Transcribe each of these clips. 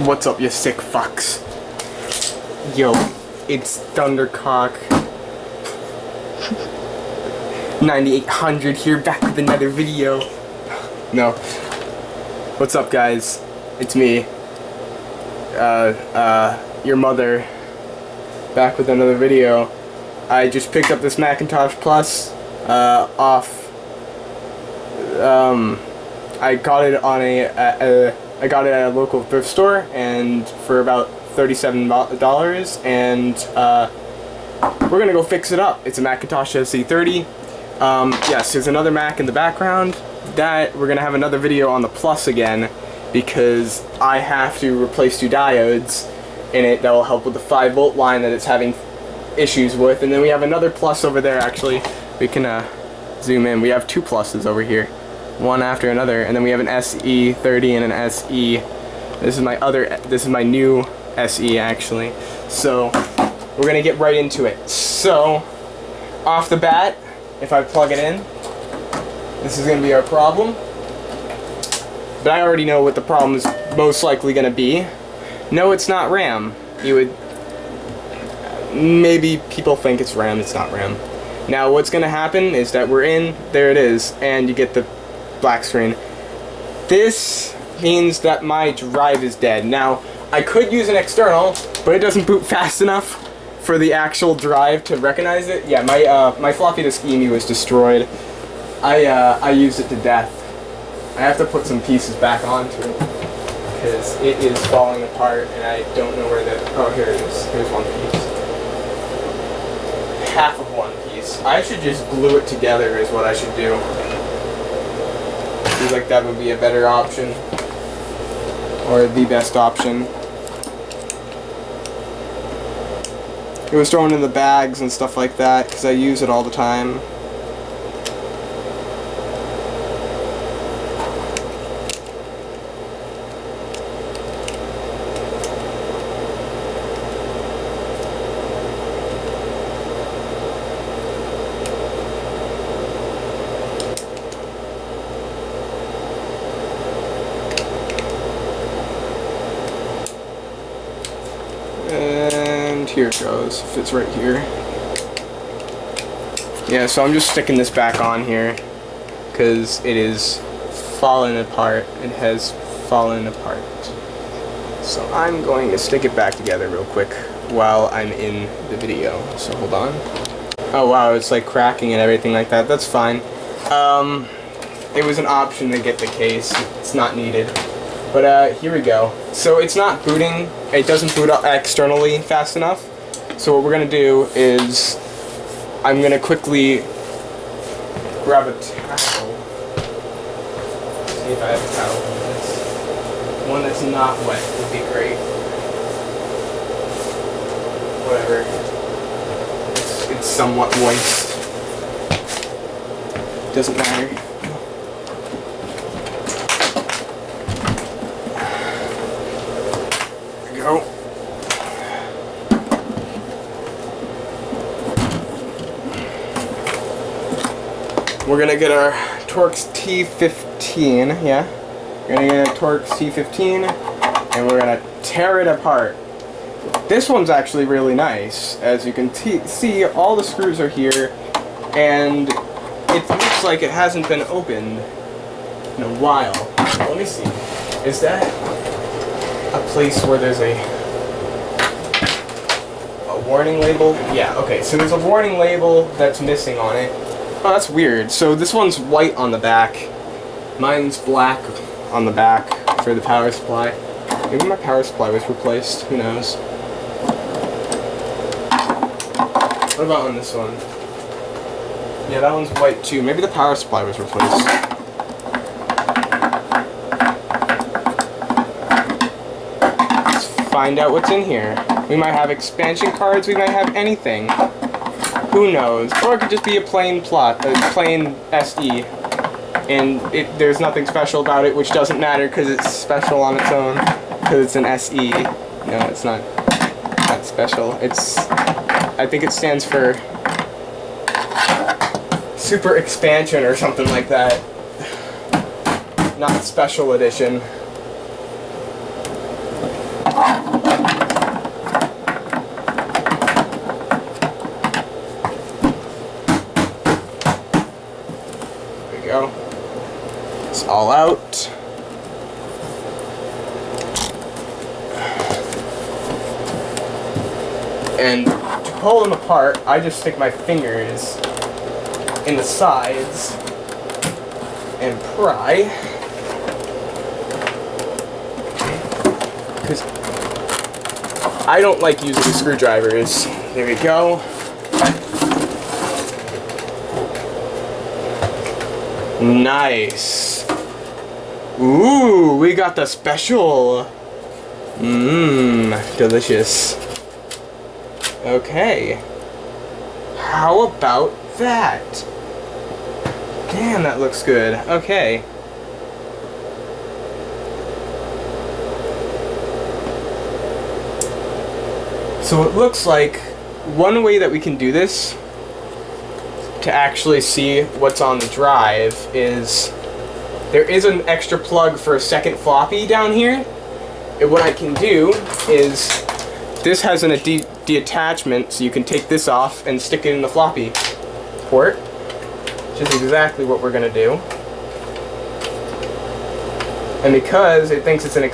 What's up, you sick fucks? Yo, it's Thundercock 9800 here, back with another video. No. What's up, guys? It's me. Your mother. Back with another video. I just picked up this Macintosh Plus off. I got it on I got it at a local thrift store, and for about $37, and we're gonna go fix it up. It's a Macintosh SC30. Yes, there's another Mac in the background. That we're gonna have another video on the Plus again, because I have to replace 2 diodes in it that will help with the 5-volt line that it's having issues with. And then we have another Plus over there. Actually, we can zoom in. We have 2 Pluses over here, one after another, and then we have an SE30 and an SE. This is my new SE, actually. So we're gonna get right into it. So off the bat, if I plug it in, this is gonna be our problem. But I already know what the problem is most likely gonna be. No, it's not RAM. Maybe people think it's RAM. It's not RAM. Now what's gonna happen is that we're in, there it is, and you get the black screen. This means that my drive is dead. Now, I could use an external, but it doesn't boot fast enough for the actual drive to recognize it. Yeah, my floppy disk EMU was destroyed. I used it to death. I have to put some pieces back onto it because it is falling apart, and I don't know where the. Oh, here it is. Here's one piece. Half of one piece. I should just glue it together. Is what I should do. Seems like that would be a better option, or the best option. It was thrown in the bags and stuff like that because I use it all the time. And here it goes, fits right here. Yeah, so I'm just sticking this back on here because it is falling apart. It has fallen apart. So I'm going to stick it back together real quick while I'm in the video. So hold on. Oh wow, it's like cracking and everything like that. That's fine. It was an option to get the case. It's not needed. But here we go. So it's not booting. It doesn't boot up externally fast enough. So what we're gonna do is I'm gonna quickly grab a towel. See if I have a towel for this. One that's not wet would be great. Whatever. It's somewhat moist. Doesn't matter. We're gonna get our Torx T15, yeah? We're gonna get a Torx T15, and we're gonna tear it apart. This one's actually really nice. As you can see, all the screws are here, and it looks like it hasn't been opened in a while. Let me see. Is that a place where there's a warning label? Yeah, okay, so there's a warning label that's missing on it. Oh, that's weird. So this one's white on the back. Mine's black on the back for the power supply. Maybe my power supply was replaced. Who knows? What about on this one? Yeah, that one's white too. Maybe the power supply was replaced. Let's find out what's in here. We might have expansion cards. We might have anything. Who knows? Or it could just be a plain plain SE, and there's nothing special about it, which doesn't matter because it's special on its own, because it's an SE. No, it's not special. I think it stands for Super Expansion or something like that. Not Special Edition. all out. And to pull them apart, I just stick my fingers in the sides and pry. Because I don't like using screwdrivers. There we go. Nice. Ooh, we got the special. Mmm, delicious. Okay. How about that? Damn, that looks good. Okay. So it looks like one way that we can do this to actually see what's on the drive is there is an extra plug for a second floppy down here. And what I can do is this has a detachment, so you can take this off and stick it in the floppy port, which is exactly what we're going to do. And because it thinks it's an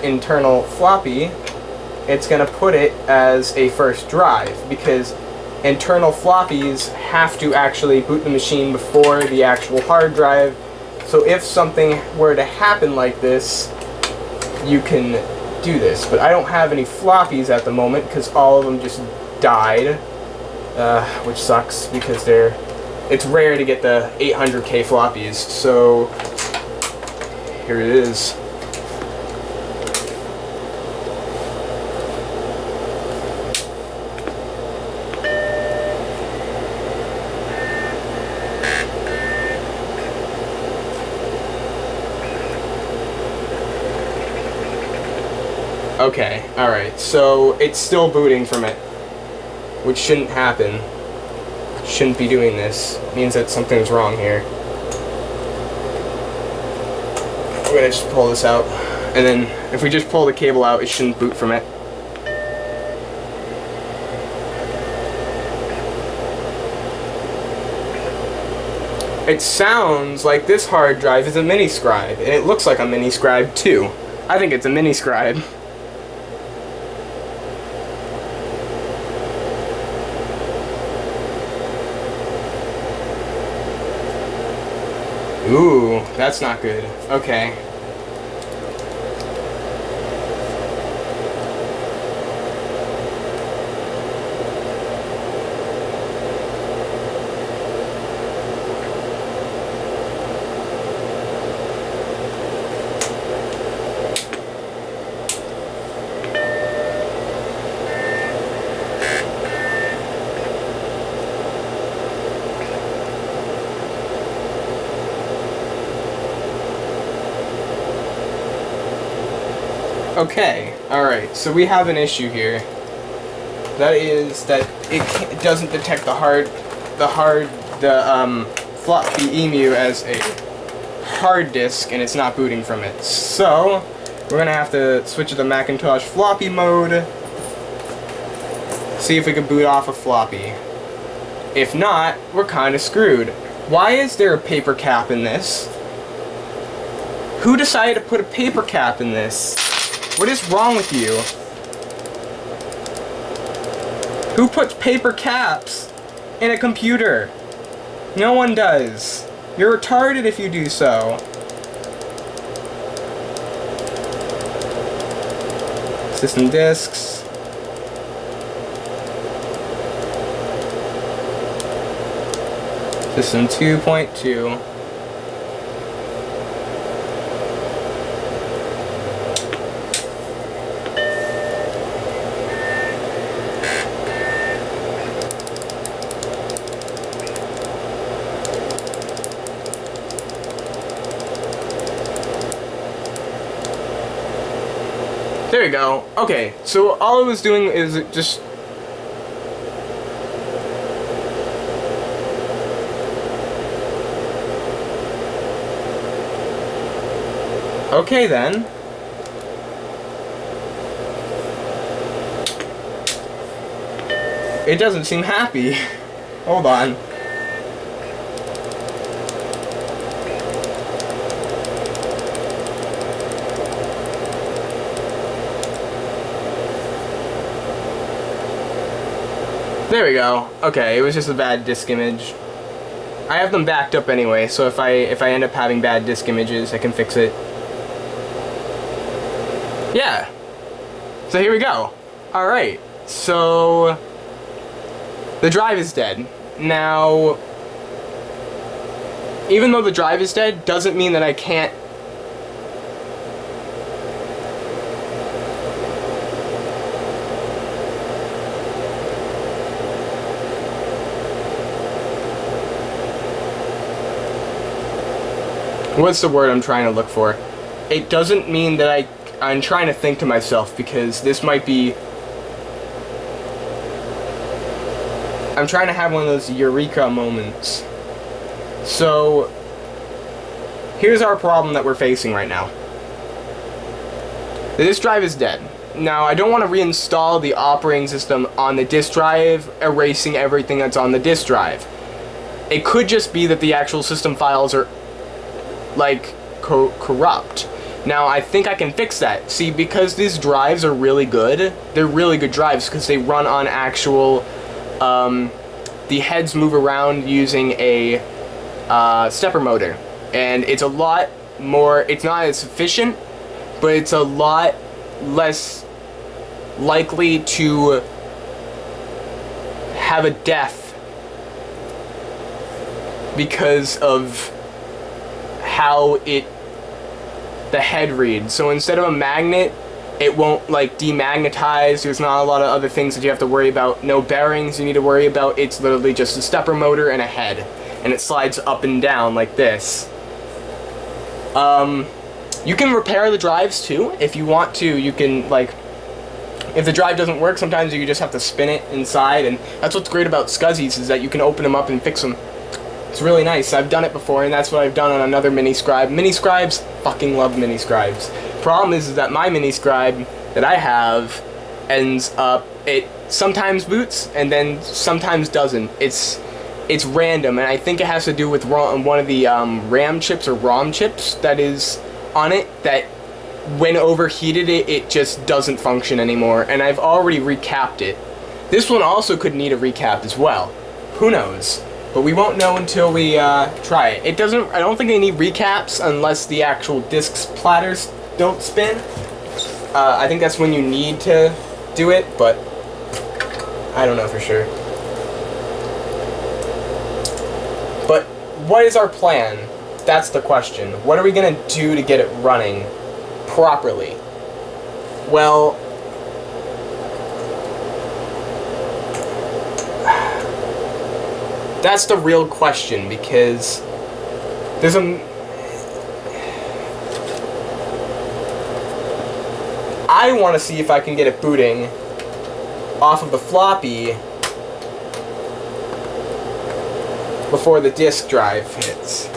internal floppy, it's going to put it as a first drive, because internal floppies have to actually boot the machine before the actual hard drive. So if something were to happen like this, you can do this. But I don't have any floppies at the moment because all of them just died, which sucks because it's rare to get the 800K floppies. So here it is. Okay, alright, so it's still booting from it, which shouldn't happen. Shouldn't be doing this. It means that something's wrong here. We're gonna just pull this out, and then if we just pull the cable out, it shouldn't boot from it. It sounds like this hard drive is a mini scribe, and it looks like a mini scribe too. I think it's a mini scribe. Ooh, that's not good. Okay. Okay, alright, so we have an issue here. That is that it doesn't detect the floppy EMU as a hard disk, and it's not booting from it. So we're gonna have to switch to the Macintosh floppy mode, see if we can boot off a floppy. If not, we're kinda screwed. Why is there a paper cap in this? Who decided to put a paper cap in this? What is wrong with you? Who puts paper caps in a computer? No one does. You're retarded if you do so. System disks. System 2.2. There you go. Okay, so all I was doing is just... Okay then. It doesn't seem happy. Hold on. There we go. Okay, it was just a bad disk image. I have them backed up anyway, so if I end up having bad disk images, I can fix it. Yeah. So here we go. Alright, so the drive is dead. Now, even though the drive is dead, doesn't mean that I can't what's the word I'm trying to look for? It doesn't mean that I'm trying to think to myself, because this might be... I'm trying to have one of those eureka moments. So, here's our problem that we're facing right now. The disk drive is dead. Now, I don't want to reinstall the operating system on the disk drive, erasing everything that's on the disk drive. It could just be that the actual system files are like corrupt. Now I think I can fix that. See, because these drives are really good, they're really good drives because they run on actual the heads move around using a stepper motor, and it's a lot more, it's not as efficient, but it's a lot less likely to have a death because of how the head reads. So instead of a magnet, it won't like demagnetize. There's not a lot of other things that you have to worry about. No bearings you need to worry about. It's literally just a stepper motor and a head, and it slides up and down like this. You can repair the drives too if you want to. You can, like, if the drive doesn't work, sometimes you just have to spin it inside, and that's what's great about SCSIs, is that you can open them up and fix them. It's really nice. I've done it before, and that's what I've done on another Miniscribe. Miniscribes, fucking love Miniscribes. Problem is that my Miniscribe that I have ends up, it sometimes boots and then sometimes doesn't. It's random, and I think it has to do with one of the RAM chips or ROM chips that is on it, that when overheated it just doesn't function anymore, and I've already recapped it. This one also could need a recap as well. Who knows? But we won't know until we try it. It doesn't, I don't think they need recaps unless the actual disc platters don't spin. I think that's when you need to do it, but I don't know for sure. But what is our plan? That's the question. What are we gonna do to get it running properly? Well, that's the real question, because there's I want to see if I can get it booting off of the floppy before the disk drive hits.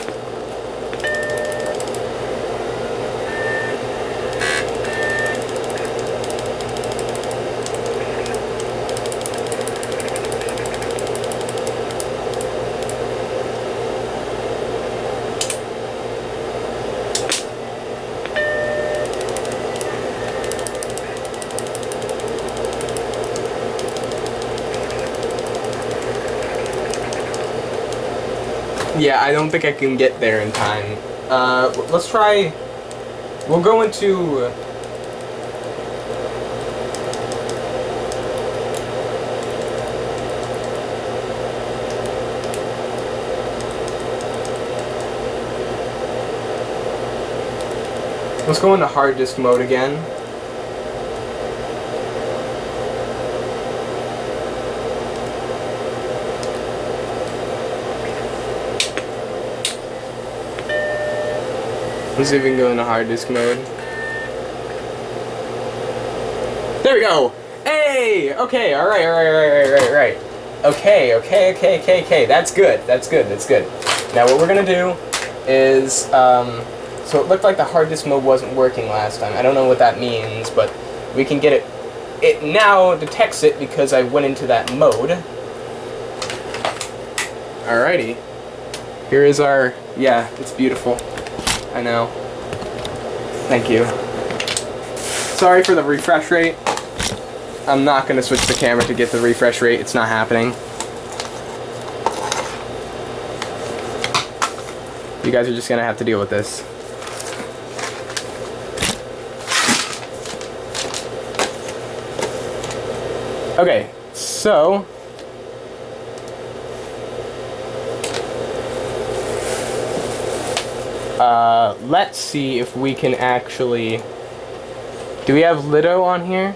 Yeah, I don't think I can get there in time. Let's try... We'll go into... Let's go into hard disk mode again. Let's see if we can go into hard disk mode. There we go! Hey! Okay, alright. Okay. That's good. Now what we're gonna do is, so it looked like the hard disk mode wasn't working last time. I don't know what that means, but we can get it. It now detects it because I went into that mode. Alrighty. Here is our, yeah, it's beautiful. I know. Thank you. Sorry for the refresh rate. I'm not going to switch the camera to get the refresh rate. It's not happening. You guys are just going to have to deal with this. Okay, so let's see if we can actually... Do we have Lido on here?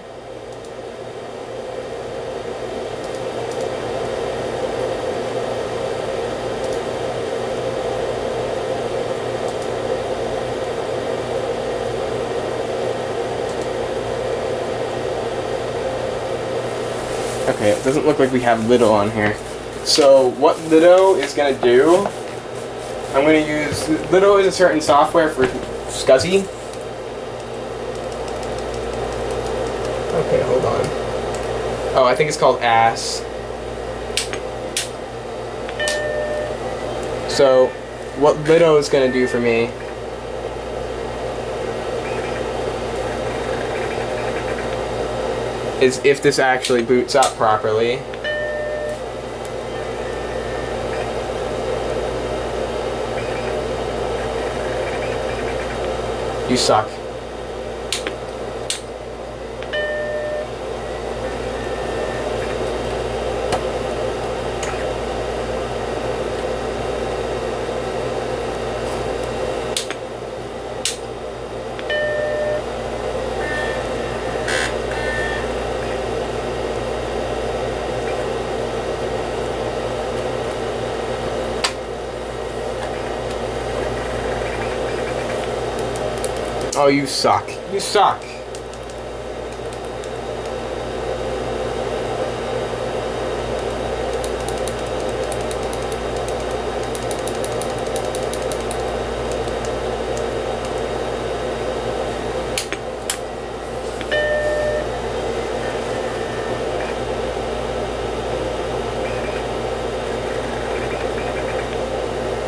Okay, it doesn't look like we have Lido on here. So what Lido is going to do, I'm going to use... Lido is a certain software for SCSI. Okay, hold on. Oh, I think it's called ASS. So what Lido is going to do for me is, if this actually boots up properly, you suck. Oh, you suck. You suck.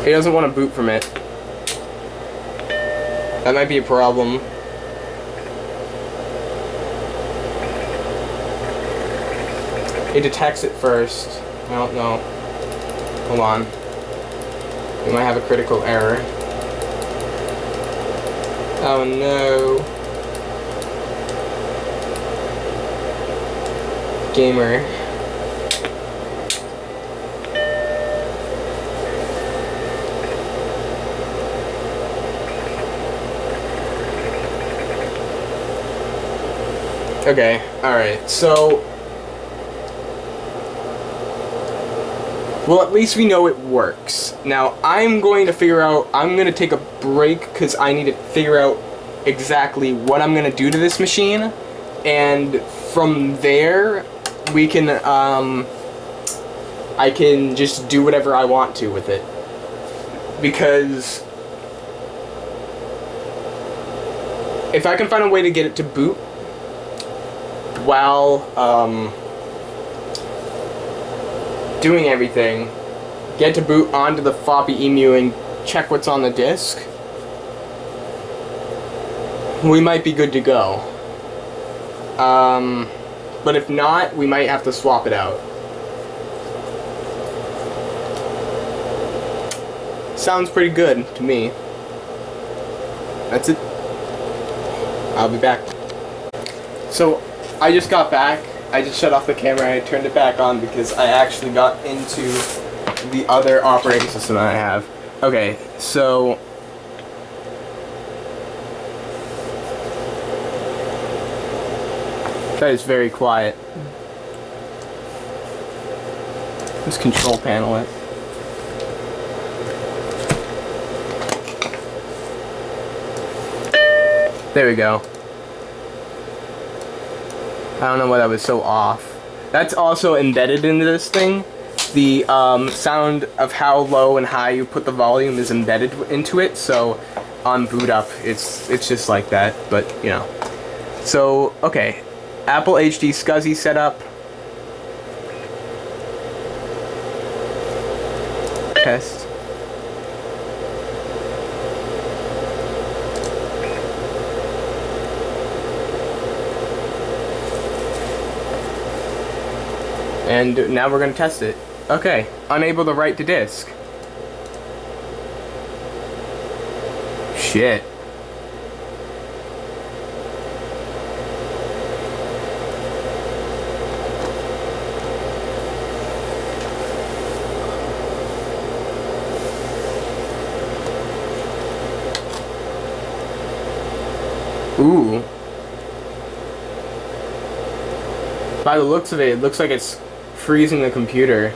He doesn't want to boot from it. That might be a problem. It detects it first. I don't know. Hold on. We might have a critical error. Oh no. Gamer. Okay, alright, so... Well, at least we know it works. Now, I'm going to take a break because I need to figure out exactly what I'm going to do to this machine. And from there, we can, I can just do whatever I want to with it. Because if I can find a way to get it to boot while doing everything, get to boot onto the floppy emu and check what's on the disk, we might be good to go. But if not, we might have to swap it out. Sounds pretty good to me. That's it. I'll be back. So, I just got back. I just shut off the camera and I turned it back on because I actually got into the other operating system that I have. Okay, so... that is very quiet. Let's control panel it. There we go. I don't know why that was so off. That's also embedded into this thing. The sound of how low and high you put the volume is embedded into it, so on boot up, it's just like that, but, you know. So, okay. Apple HD SCSI setup. Test. And now we're gonna test it. Okay, unable to write to disk. Shit. Ooh. By the looks of it, it looks like it's freezing the computer.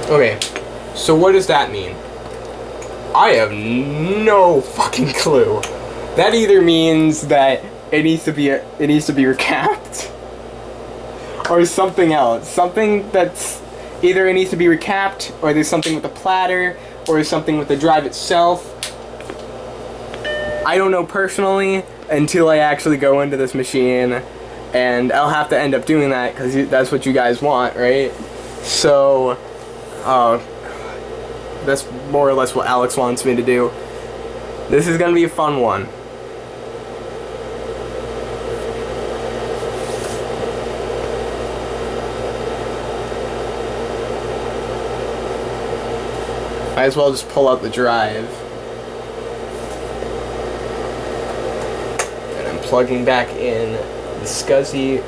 Okay, so what does that mean? I have no fucking clue. That either means that it needs to be recapped, or something else. Something that's either it needs to be recapped, or there's something with the platter, or there's something with the drive itself. I don't know personally until I actually go into this machine, and I'll have to end up doing that because that's what you guys want, right? So. That's more or less what Alex wants me to do. This is gonna be a fun one. Might as well just pull out the drive. And I'm plugging back in the SCSI.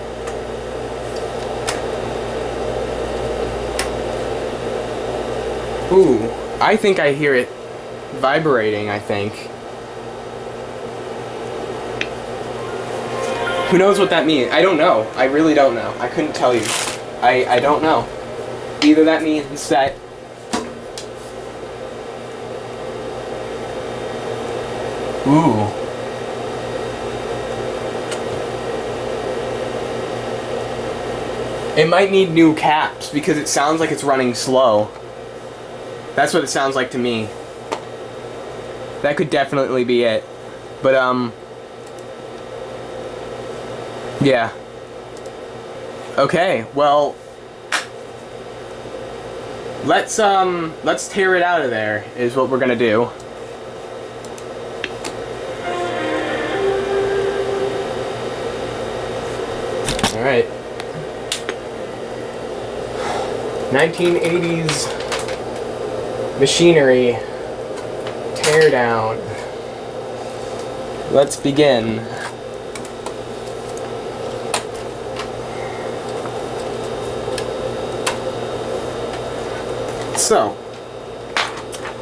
Ooh, I think I hear it vibrating, I think. Who knows what that means? I don't know. I really don't know. I couldn't tell you. I don't know. Either that means that... Ooh. It might need new caps because it sounds like it's running slow. That's what it sounds like to me. That could definitely be it. But, yeah. Okay, well... Let's tear it out of there, is what we're gonna do. Alright. 1980s... machinery tear down. Let's begin. So,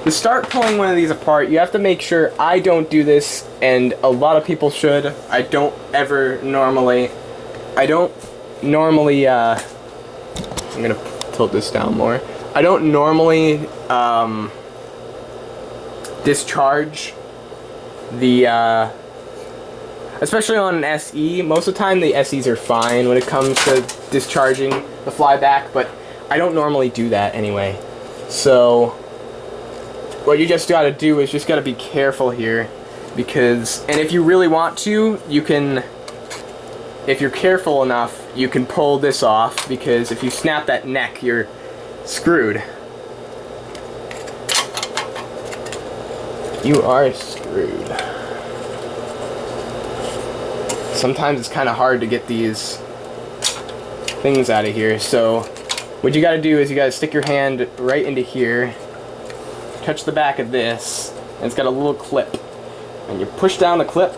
to start pulling one of these apart, you have to make sure I don't do this, and a lot of people should. I don't normally, I'm gonna tilt this down more. I don't normally discharge the, especially on an SE. Most of the time the SEs are fine when it comes to discharging the flyback, but I don't normally do that anyway. So what you just gotta do is just gotta be careful here, because, and if you really want to, you can, if you're careful enough, you can pull this off, because if you snap that neck, you're screwed. You are screwed. Sometimes it's kind of hard to get these things out of here, so what you gotta do is you gotta stick your hand right into here, touch the back of this, and it's got a little clip, and you push down the clip,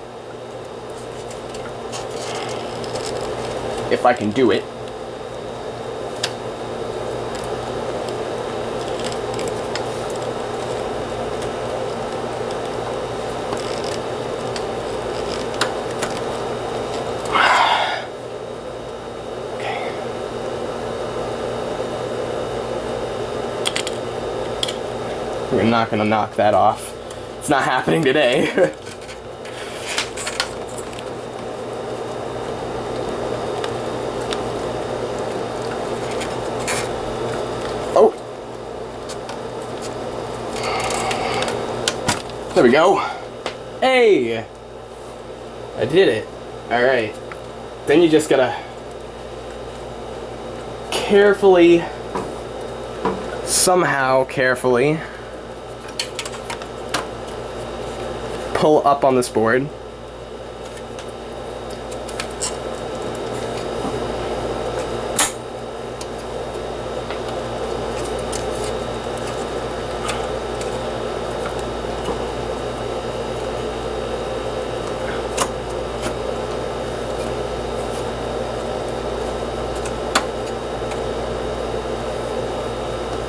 if I can do it. We're not gonna knock that off. It's not happening today. There we go. Hey! I did it. Alright. Then you just gotta carefully, somehow carefully, pull up on this board.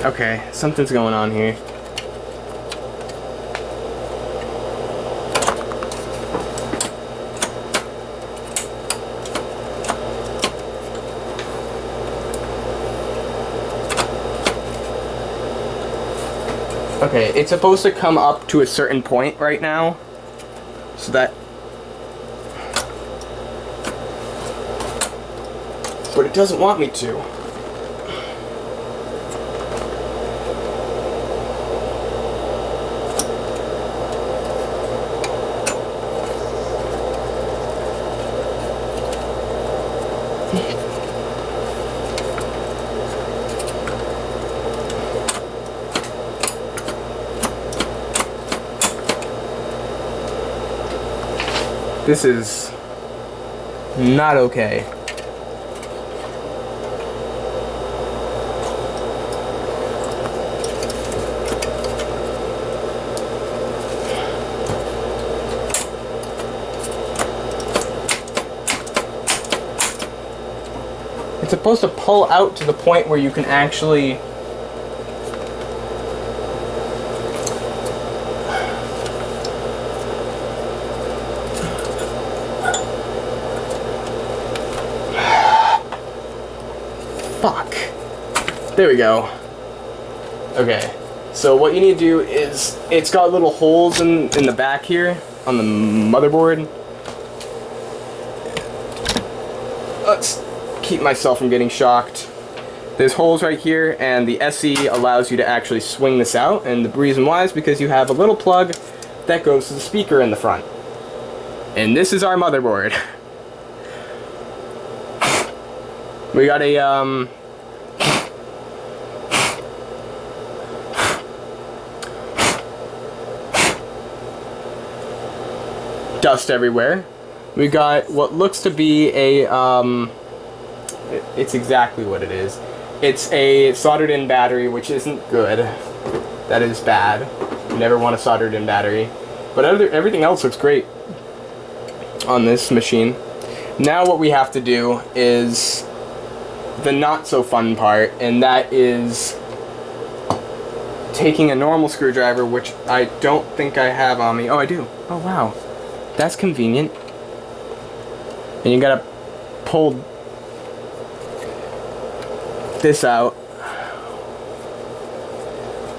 Okay, something's going on here. Okay, it's supposed to come up to a certain point right now, so that... But it doesn't want me to. This is not okay. It's supposed to pull out to the point where you can actually fuck. There we go. Okay. So what you need to do is, it's got little holes in the back here on the motherboard. Let's keep myself from getting shocked. There's holes right here, and the SE allows you to actually swing this out, and the reason why is because you have a little plug that goes to the speaker in the front. And this is our motherboard. We got a, dust everywhere. We got what looks to be a, it's exactly what it is. It's a soldered-in battery, which isn't good. That is bad. You never want a soldered-in battery. But everything else looks great on this machine. Now what we have to do is the not so fun part, and that is taking a normal screwdriver, which I don't think I have on me. Oh, I do. Oh, wow. That's convenient. And you gotta pull this out.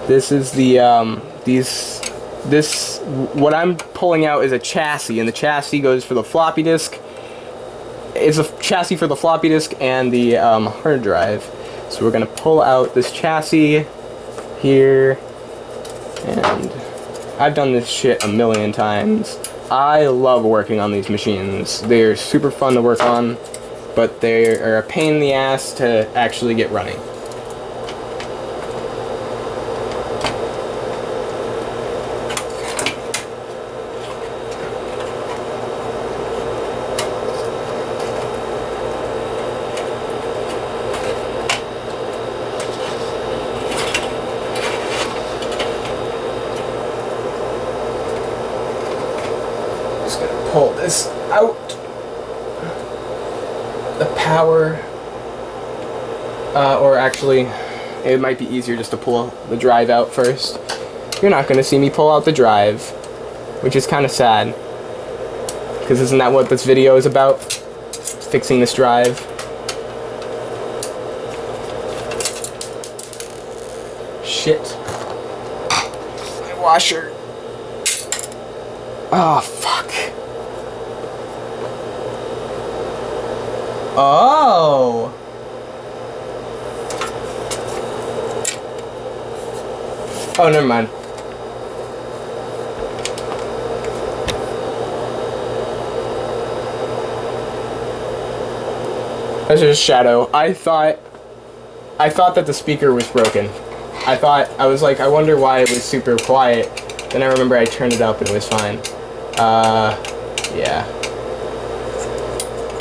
This is the, what I'm pulling out is a chassis, and the chassis goes for the floppy disk. It's a chassis for the floppy disk and the hard drive. So we're gonna pull out this chassis here, and I've done this shit a million times. I love working on these machines. They're super fun to work on, but they are a pain in the ass to actually get running. Pull this out. The power, or actually, it might be easier just to pull the drive out first. You're not going to see me pull out the drive, which is kind of sad, because isn't that what this video is about? Fixing this drive. Shit. My washer. Oh, fuck. Oh. Oh, never mind. That's just shadow. I thought that the speaker was broken. I was like, I wonder why it was super quiet. Then I remember I turned it up and it was fine. Yeah.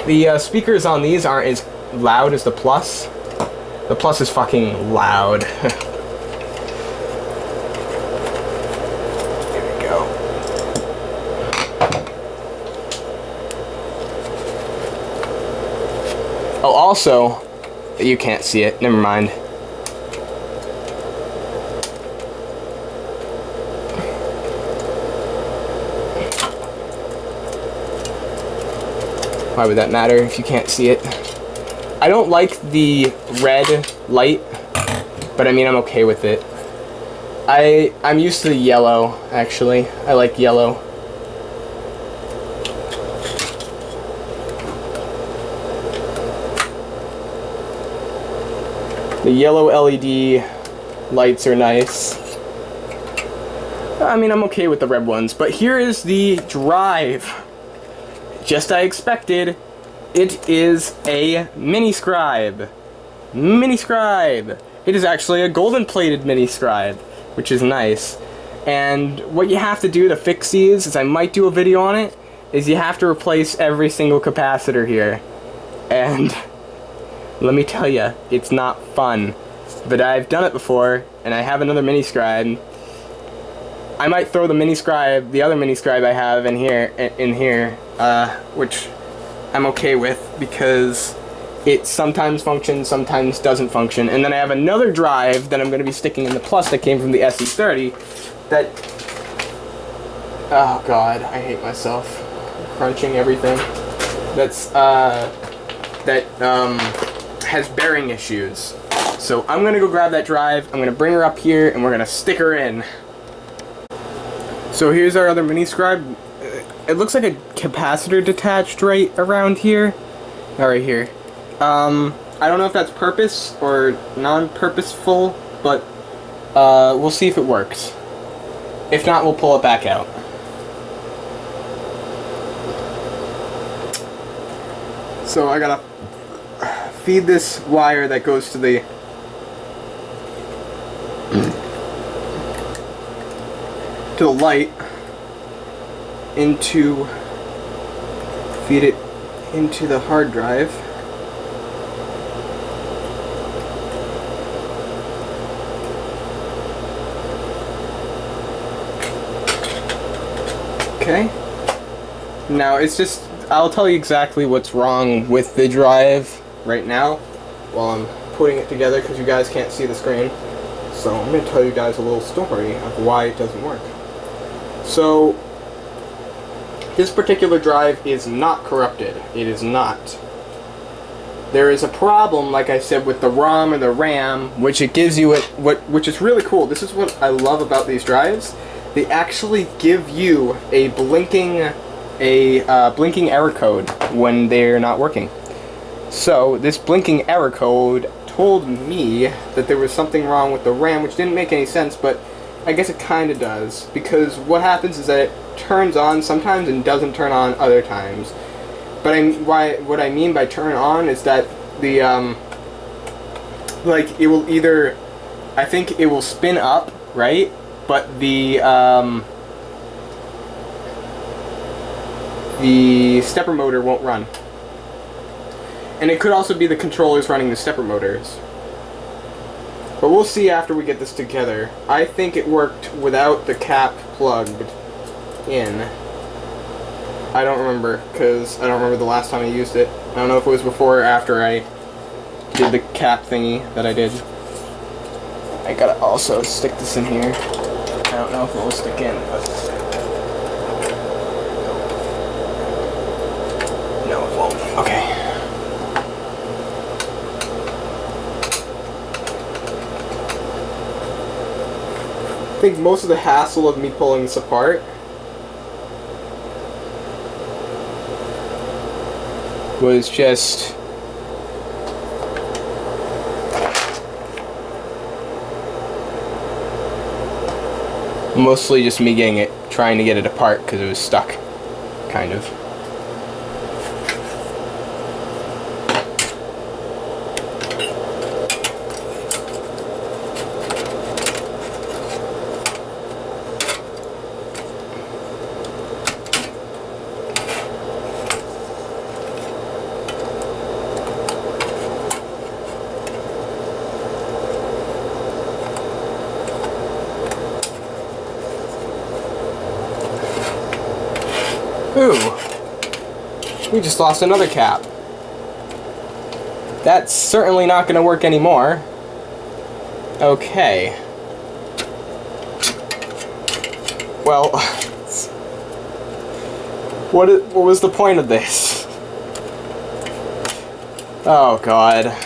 The speakers on these aren't as loud as the Plus. The Plus is fucking loud. Here we go. Oh, also, you can't see it. Never mind. Why would that matter if you can't see it? I don't like the red light, but I mean, I'm okay with it. I'm used to the yellow, actually. I like yellow. The yellow LED lights are nice. I mean, I'm okay with the red ones, but here is the drive. Just I expected, it is a Mini Scribe. Mini Scribe. It is actually a golden plated Mini Scribe, which is nice. And what you have to do to fix these, is I might do a video on it, is you have to replace every single capacitor here. And let me tell you, it's not fun. But I've done it before, and I have another Mini Scribe. I might throw the Mini Scribe, the other Mini Scribe I have in here, which I'm okay with because it sometimes functions, sometimes doesn't function. And then I have another drive that I'm going to be sticking in the Plus that came from the SE30 that, oh god, I hate myself. Crunching everything. Has bearing issues. So I'm going to go grab that drive, I'm going to bring her up here, and we're going to stick her in. So here's our other Mini Scribe. It looks like a capacitor detached right around here. Right here. I don't know if that's purpose or non-purposeful, but we'll see if it works. If not, we'll pull it back out. So I gotta feed this wire that goes to the light feed it into the hard drive. Okay. Now it's just, I'll tell you exactly what's wrong with the drive right now while I'm putting it together because you guys can't see the screen. So I'm going to tell you guys a little story of why it doesn't work. So this particular drive is not corrupted. It is not. There is a problem, like I said, with the ROM or the RAM, which it gives you which is really cool. This is what I love about these drives. They actually give you a blinking error code when they're not working. So this blinking error code told me that there was something wrong with the RAM, which didn't make any sense, but I guess it kind of does, because what happens is that it turns on sometimes and doesn't turn on other times. But what I mean by turn on is that the like it will either, I think it will spin up, right? But the stepper motor won't run. And it could also be the controllers running the stepper motors. But we'll see after we get this together. I think it worked without the cap plugged in. I don't remember, because I don't remember the last time I used it. I don't know if it was before or after I did the cap thingy that I did. I gotta also stick this in here. I don't know if it will stick in, but... no, it won't. Okay. I think most of the hassle of me pulling this apart was just mostly just me trying to get it apart because it was stuck, kind of. Ooh. We just lost another cap. That's certainly not going to work anymore. Okay. Well, what was the point of this? Oh, God.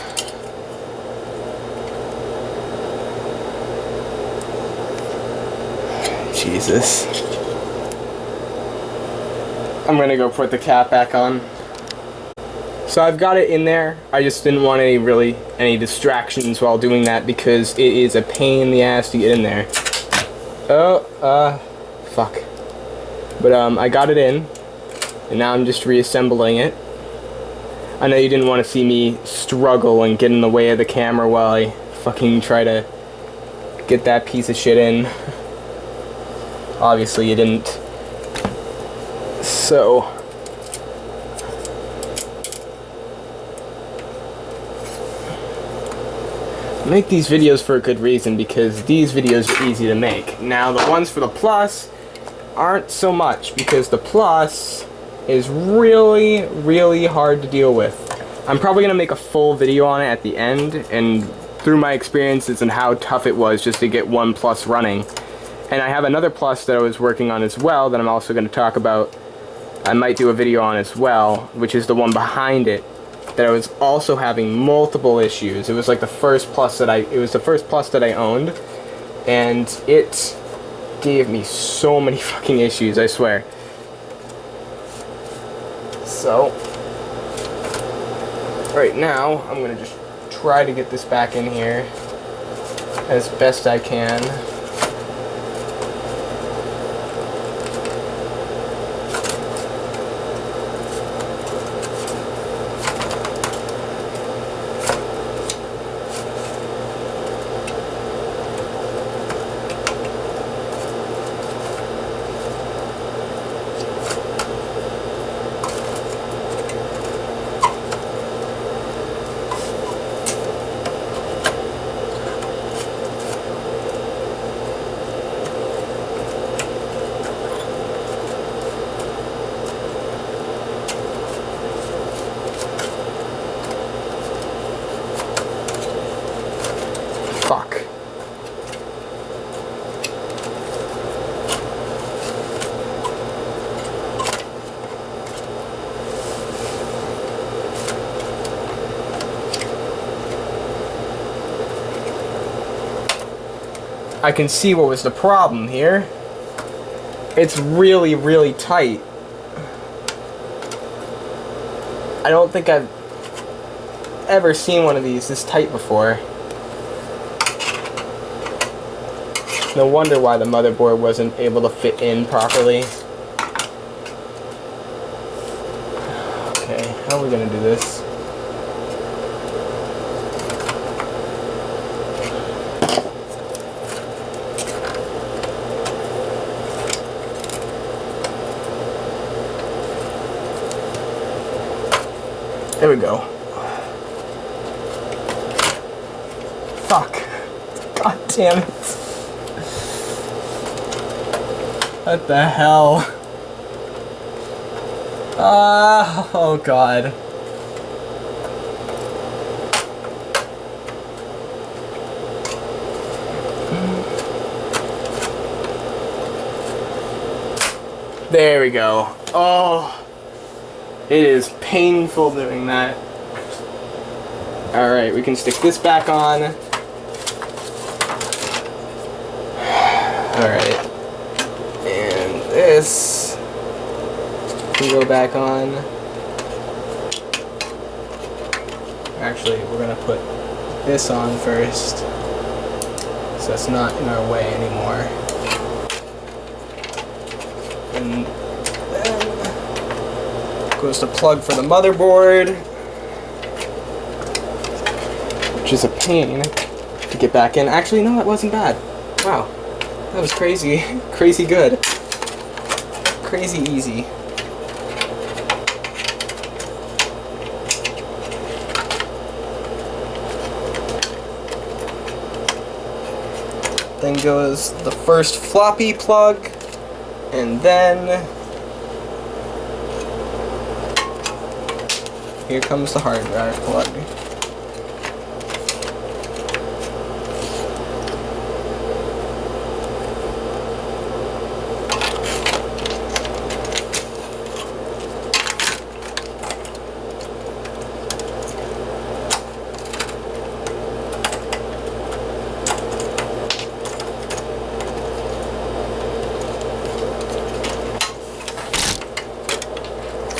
Jesus. I'm gonna go put the cap back on. So I've got it in there. I just didn't want any distractions while doing that because it is a pain in the ass to get in there. Oh, fuck. But I got it in, and now I'm just reassembling it. I know you didn't want to see me struggle and get in the way of the camera while I fucking try to get that piece of shit in. Obviously you didn't. So I make these videos for a good reason, because these videos are easy to make. Now the ones for the Plus aren't so much, because the Plus is really, really hard to deal with. I'm probably gonna make a full video on it at the end, and through my experiences and how tough it was just to get one Plus running. And I have another Plus that I was working on as well that I'm also going to talk about. I might do a video on as well, which is the one behind it, that I was also having multiple issues. It was like the first Plus that I owned, and it gave me so many fucking issues, I swear. So right now I'm going to just try to get this back in here as best I can. Fuck. I can see what was the problem here. It's really, really tight. I don't think I've ever seen one of these this tight before. No wonder why the motherboard wasn't able to fit in properly. Okay, how are we gonna do this? There we go. Fuck. God damn it. What the hell? Oh God. There we go. Oh. It is painful doing that. Alright, we can stick this back on. Alright. And this can go back on. Actually, we're gonna put this on first, so it's not in our way anymore. And then goes the plug for the motherboard, which is a pain to get back in. Actually, no, that wasn't bad. Wow, that was crazy, crazy good, crazy easy. Then goes the first floppy plug, and then Here comes the hard drive plug.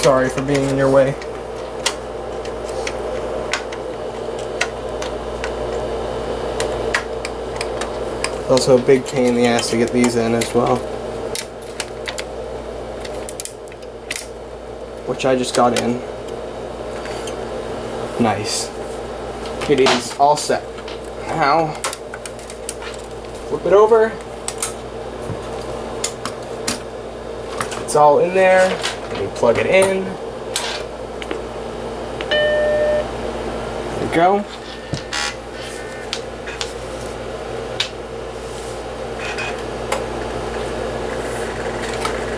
Sorry for being in your way. Also a big pain in the ass to get these in as well. Which I just got in. Nice. It is all set. Now, flip it over. It's all in there. And we plug it in. There we go.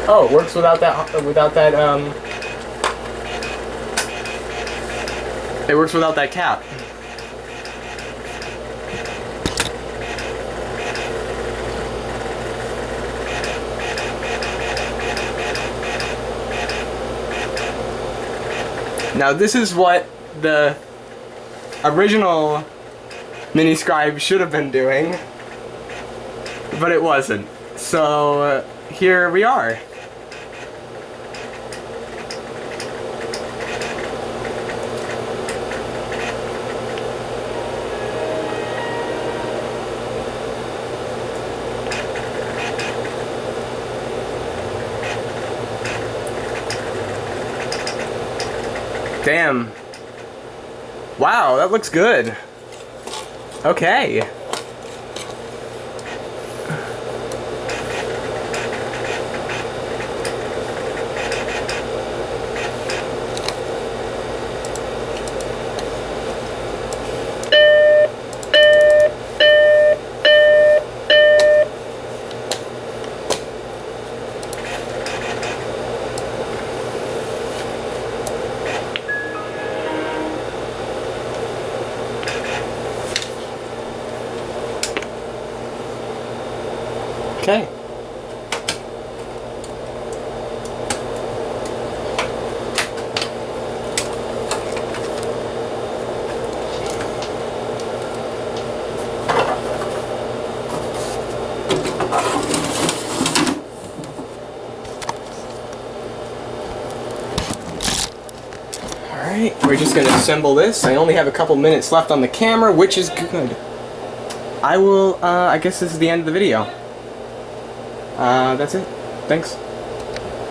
Oh, it works without that, it works without that cap. Now this is what the original Mini Scribe should have been doing, but it wasn't. So here we are. Damn. Wow, that looks good. Okay. Okay. Alright, we're just going to assemble this. I only have a couple minutes left on the camera, which is good. I guess this is the end of the video. That's it. Thanks.